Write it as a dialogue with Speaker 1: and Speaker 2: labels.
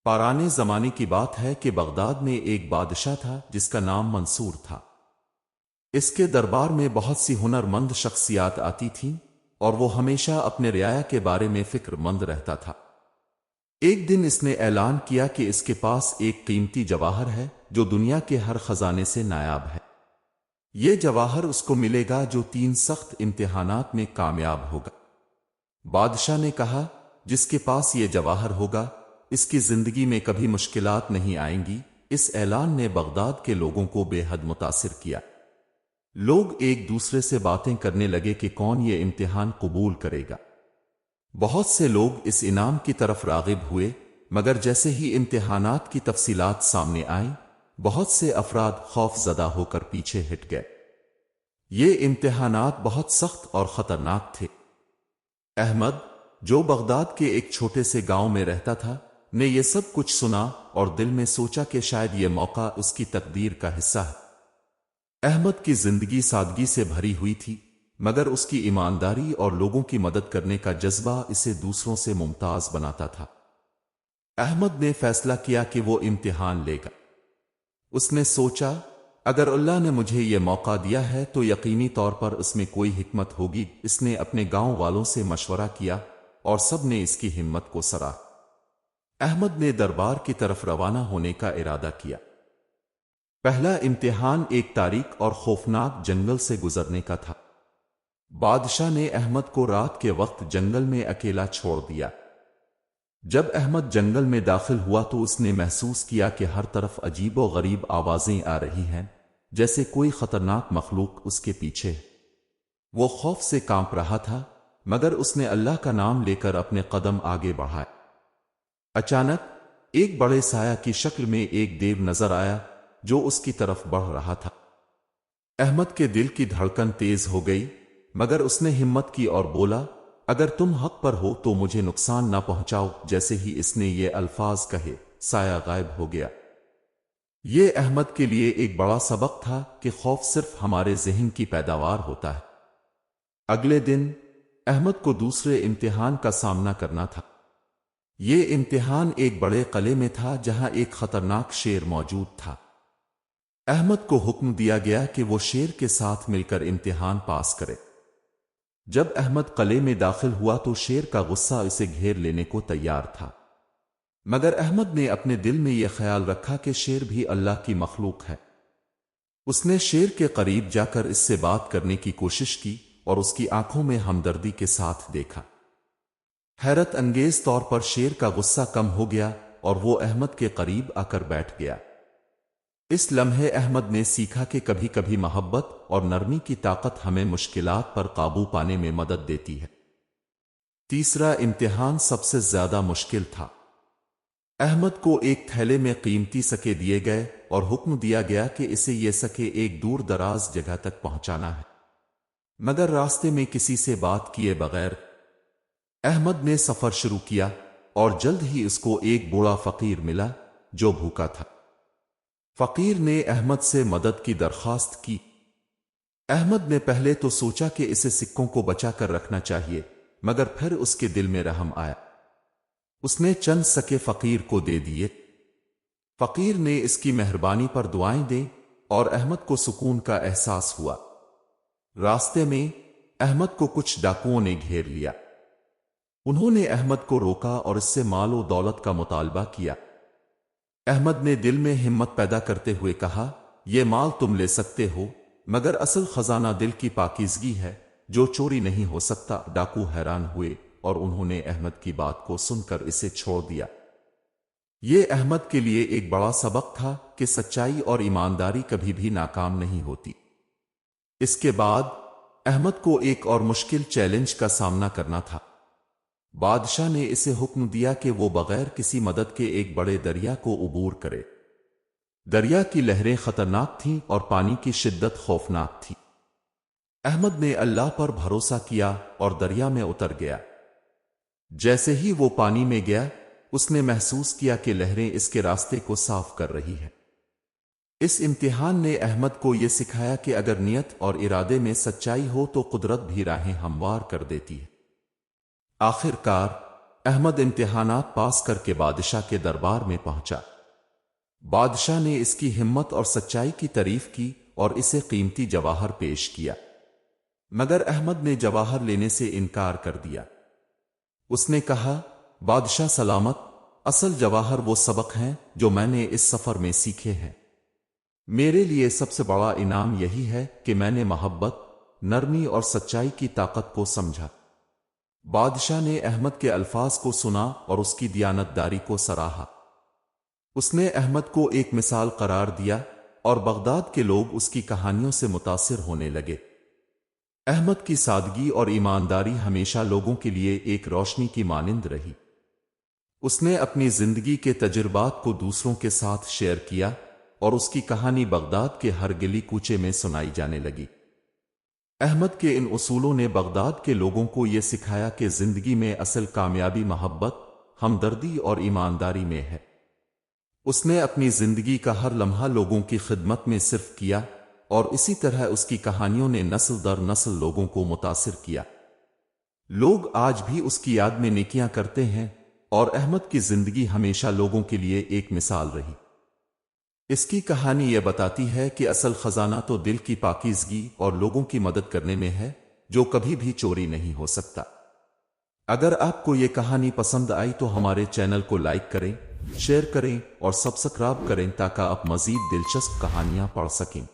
Speaker 1: پرانے زمانے کی بات ہے کہ بغداد میں ایک بادشاہ تھا جس کا نام منصور تھا۔ اس کے دربار میں بہت سی ہنر مند شخصیات آتی تھیں اور وہ ہمیشہ اپنے رعایا کے بارے میں فکر مند رہتا تھا۔ ایک دن اس نے اعلان کیا کہ اس کے پاس ایک قیمتی جواہر ہے جو دنیا کے ہر خزانے سے نایاب ہے۔ یہ جواہر اس کو ملے گا جو 3 سخت امتحانات میں کامیاب ہوگا۔ بادشاہ نے کہا، جس کے پاس یہ جواہر ہوگا اس کی زندگی میں کبھی مشکلات نہیں آئیں گی۔ اس اعلان نے بغداد کے لوگوں کو بے حد متاثر کیا۔ لوگ ایک دوسرے سے باتیں کرنے لگے کہ کون یہ امتحان قبول کرے گا۔ بہت سے لوگ اس انعام کی طرف راغب ہوئے، مگر جیسے ہی امتحانات کی تفصیلات سامنے آئیں، بہت سے افراد خوف زدہ ہو کر پیچھے ہٹ گئے۔ یہ امتحانات بہت سخت اور خطرناک تھے۔ احمد، جو بغداد کے ایک چھوٹے سے گاؤں میں رہتا تھا، نے یہ سب کچھ سنا اور دل میں سوچا کہ شاید یہ موقع اس کی تقدیر کا حصہ ہے۔ احمد کی زندگی سادگی سے بھری ہوئی تھی، مگر اس کی ایمانداری اور لوگوں کی مدد کرنے کا جذبہ اسے دوسروں سے ممتاز بناتا تھا۔ احمد نے فیصلہ کیا کہ وہ امتحان لے گا۔ اس نے سوچا، اگر اللہ نے مجھے یہ موقع دیا ہے تو یقینی طور پر اس میں کوئی حکمت ہوگی۔ اس نے اپنے گاؤں والوں سے مشورہ کیا اور سب نے اس کی ہمت کو سراہا۔ احمد نے دربار کی طرف روانہ ہونے کا ارادہ کیا۔ پہلا امتحان ایک تاریک اور خوفناک جنگل سے گزرنے کا تھا۔ بادشاہ نے احمد کو رات کے وقت جنگل میں اکیلا چھوڑ دیا۔ جب احمد جنگل میں داخل ہوا تو اس نے محسوس کیا کہ ہر طرف عجیب و غریب آوازیں آ رہی ہیں، جیسے کوئی خطرناک مخلوق اس کے پیچھے ہے۔ وہ خوف سے کانپ رہا تھا، مگر اس نے اللہ کا نام لے کر اپنے قدم آگے بڑھائے۔ اچانک ایک بڑے سایہ کی شکل میں ایک دیو نظر آیا جو اس کی طرف بڑھ رہا تھا۔ احمد کے دل کی دھڑکن تیز ہو گئی، مگر اس نے ہمت کی اور بولا، اگر تم حق پر ہو تو مجھے نقصان نہ پہنچاؤ۔ جیسے ہی اس نے یہ الفاظ کہے، سایہ غائب ہو گیا۔ یہ احمد کے لیے ایک بڑا سبق تھا کہ خوف صرف ہمارے ذہن کی پیداوار ہوتا ہے۔ اگلے دن احمد کو دوسرے امتحان کا سامنا کرنا تھا۔ یہ امتحان ایک بڑے قلعے میں تھا جہاں ایک خطرناک شیر موجود تھا۔ احمد کو حکم دیا گیا کہ وہ شیر کے ساتھ مل کر امتحان پاس کرے۔ جب احمد قلعے میں داخل ہوا تو شیر کا غصہ اسے گھیر لینے کو تیار تھا، مگر احمد نے اپنے دل میں یہ خیال رکھا کہ شیر بھی اللہ کی مخلوق ہے۔ اس نے شیر کے قریب جا کر اس سے بات کرنے کی کوشش کی اور اس کی آنکھوں میں ہمدردی کے ساتھ دیکھا۔ حیرت انگیز طور پر شیر کا غصہ کم ہو گیا اور وہ احمد کے قریب آ کر بیٹھ گیا۔ اس لمحے احمد نے سیکھا کہ کبھی کبھی محبت اور نرمی کی طاقت ہمیں مشکلات پر قابو پانے میں مدد دیتی ہے۔ تیسرا امتحان سب سے زیادہ مشکل تھا۔ احمد کو ایک تھیلے میں قیمتی سکے دیے گئے اور حکم دیا گیا کہ اسے یہ سکے ایک دور دراز جگہ تک پہنچانا ہے، مگر راستے میں کسی سے بات کیے بغیر احمد نے سفر شروع کیا اور جلد ہی اس کو ایک بوڑھا فقیر ملا جو بھوکا تھا۔ فقیر نے احمد سے مدد کی درخواست کی۔ احمد نے پہلے تو سوچا کہ اسے سکوں کو بچا کر رکھنا چاہیے، مگر پھر اس کے دل میں رحم آیا۔ اس نے چند سکے فقیر کو دے دیے۔ فقیر نے اس کی مہربانی پر دعائیں دیں اور احمد کو سکون کا احساس ہوا۔ راستے میں احمد کو کچھ ڈاکوؤں نے گھیر لیا۔ انہوں نے احمد کو روکا اور اس سے مال و دولت کا مطالبہ کیا۔ احمد نے دل میں ہمت پیدا کرتے ہوئے کہا، یہ مال تم لے سکتے ہو، مگر اصل خزانہ دل کی پاکیزگی ہے جو چوری نہیں ہو سکتا۔ ڈاکو حیران ہوئے اور انہوں نے احمد کی بات کو سن کر اسے چھوڑ دیا۔ یہ احمد کے لیے ایک بڑا سبق تھا کہ سچائی اور ایمانداری کبھی بھی ناکام نہیں ہوتی۔ اس کے بعد احمد کو ایک اور مشکل چیلنج کا سامنا کرنا تھا۔ بادشاہ نے اسے حکم دیا کہ وہ بغیر کسی مدد کے ایک بڑے دریا کو عبور کرے۔ دریا کی لہریں خطرناک تھیں اور پانی کی شدت خوفناک تھی۔ احمد نے اللہ پر بھروسہ کیا اور دریا میں اتر گیا۔ جیسے ہی وہ پانی میں گیا، اس نے محسوس کیا کہ لہریں اس کے راستے کو صاف کر رہی ہیں۔ اس امتحان نے احمد کو یہ سکھایا کہ اگر نیت اور ارادے میں سچائی ہو تو قدرت بھی راہیں ہموار کر دیتی ہے۔ آخر کار احمد امتحانات پاس کر کے بادشاہ کے دربار میں پہنچا۔ بادشاہ نے اس کی ہمت اور سچائی کی تعریف کی اور اسے قیمتی جواہر پیش کیا، مگر احمد نے جواہر لینے سے انکار کر دیا۔ اس نے کہا، بادشاہ سلامت، اصل جواہر وہ سبق ہیں جو میں نے اس سفر میں سیکھے ہیں۔ میرے لیے سب سے بڑا انعام یہی ہے کہ میں نے محبت، نرمی اور سچائی کی طاقت کو سمجھا۔ بادشاہ نے احمد کے الفاظ کو سنا اور اس کی دیانتداری کو سراہا۔ اس نے احمد کو ایک مثال قرار دیا اور بغداد کے لوگ اس کی کہانیوں سے متاثر ہونے لگے۔ احمد کی سادگی اور ایمانداری ہمیشہ لوگوں کے لیے ایک روشنی کی مانند رہی۔ اس نے اپنی زندگی کے تجربات کو دوسروں کے ساتھ شیئر کیا اور اس کی کہانی بغداد کے ہر گلی کوچے میں سنائی جانے لگی۔ احمد کے ان اصولوں نے بغداد کے لوگوں کو یہ سکھایا کہ زندگی میں اصل کامیابی محبت، ہمدردی اور ایمانداری میں ہے۔ اس نے اپنی زندگی کا ہر لمحہ لوگوں کی خدمت میں صرف کیا اور اسی طرح اس کی کہانیوں نے نسل در نسل لوگوں کو متاثر کیا۔ لوگ آج بھی اس کی یاد میں نیکیاں کرتے ہیں اور احمد کی زندگی ہمیشہ لوگوں کے لیے ایک مثال رہی۔ اس کی کہانی یہ بتاتی ہے کہ اصل خزانہ تو دل کی پاکیزگی اور لوگوں کی مدد کرنے میں ہے، جو کبھی بھی چوری نہیں ہو سکتا۔ اگر آپ کو یہ کہانی پسند آئی تو ہمارے چینل کو لائک کریں، شیئر کریں اور سبسکرائب کریں تاکہ آپ مزید دلچسپ کہانیاں پڑھ سکیں۔